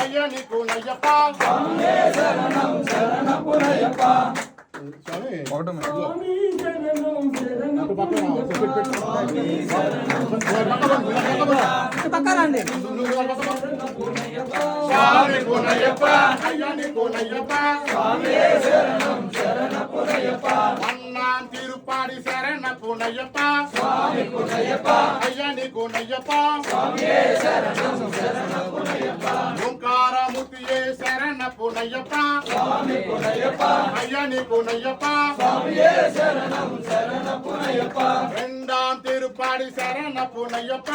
అయ్యా నీకు నయ్యప్ప పక్కనండి స్వామి గుణయ్యప్ప అయ్యా నీకు నయ్యప్ప అన్నాం తిరుపాడి శరణపు నయ్యప్ప అయ్యా నీకు నయ్యప్ప ఓంకారముతియే శరణపు నయ్యప్ప అయ్యా నీకు నయ్యప్ప రెండాం తిరుపాడి శరణపు నయ్యప్ప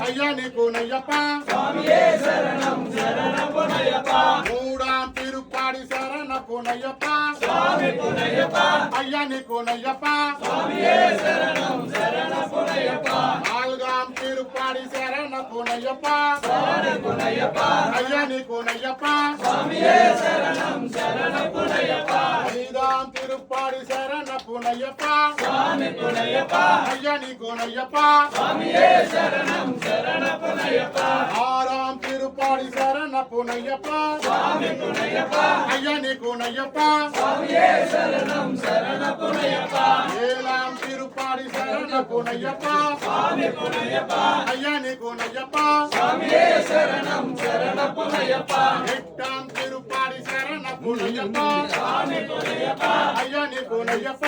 అయ్యా నీకు నయ్యప్ప మూడాం తిరుపాడి శరణపు నయ్యప్ప అయ్యా నీకు నయ్యప్ప నాలుగాం తిరుపాడి శరణపు నయ్యప్ప అయ్యా నీకు నయ్యప్ప ఐదాం తిరుపాడి శరణపు నయ్యప్ప అయ్యా నీకు నయ్యప్ప ఆరాం తిరుపాడి శరణపు నయ్యప్ప అయ్యా నీకు నయ్యప్ప ఏలాం తిరుపాడి శరణపు నయ్యప్ప అయ్యా నీకు నయ్యప్ప ఎట్టాం తిరుపాడి శరణపు నయ్యప్ప అయ్యా నీకు నయ్యప్ప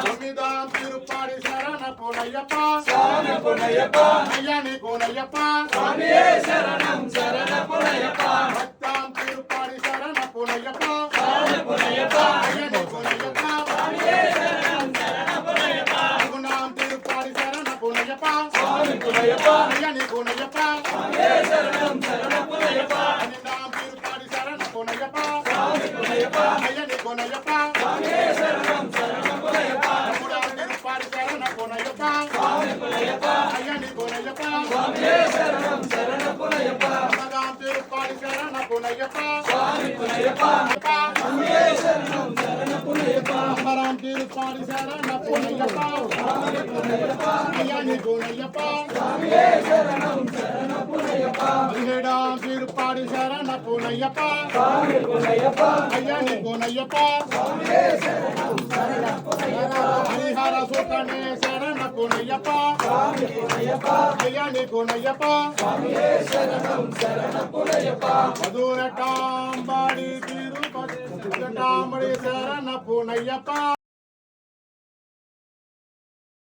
తొమ్మిదాం తిరుపాడి శరణపు నయ్యప్ప అయ్యా నీకు నయ్యప్ప పత్తాం తిరుపాడి శరణపు నయ్యప్ప అయ్యా నీకు నయ్యప్ప పదకొండాం తిరుపాడి శరణపు నయ్యప్ప అయ్యా నీకు నయ్యప్ప పన్నెండాం తిరుపాడి శరణపు నయ్యప్ప అయ్యా నీకు నయ్యప్ప పదమూడాం తిరుపాడి శరణపు నయ్యప్ప అయ్యా నీకు నయ్యప్ప పద్నాలుగాం తిరుపాడి శరణపు నయ్యప్ప అమరాం తిరుపాడి శరణపు నయ్యప్ప అయ్యా నీకు నయ్యప్ప పదిహేడాం తిరుపాడి శరణపు నయ్యప్ప అయ్యా నీకు నయ్యప్ప హరిహర సుతనే శరణపు నయ్యప్ప అయ్యా నీకు నయ్యప్ప మధురటాంబడి తిరుపతి శరణపు నయ్యప్ప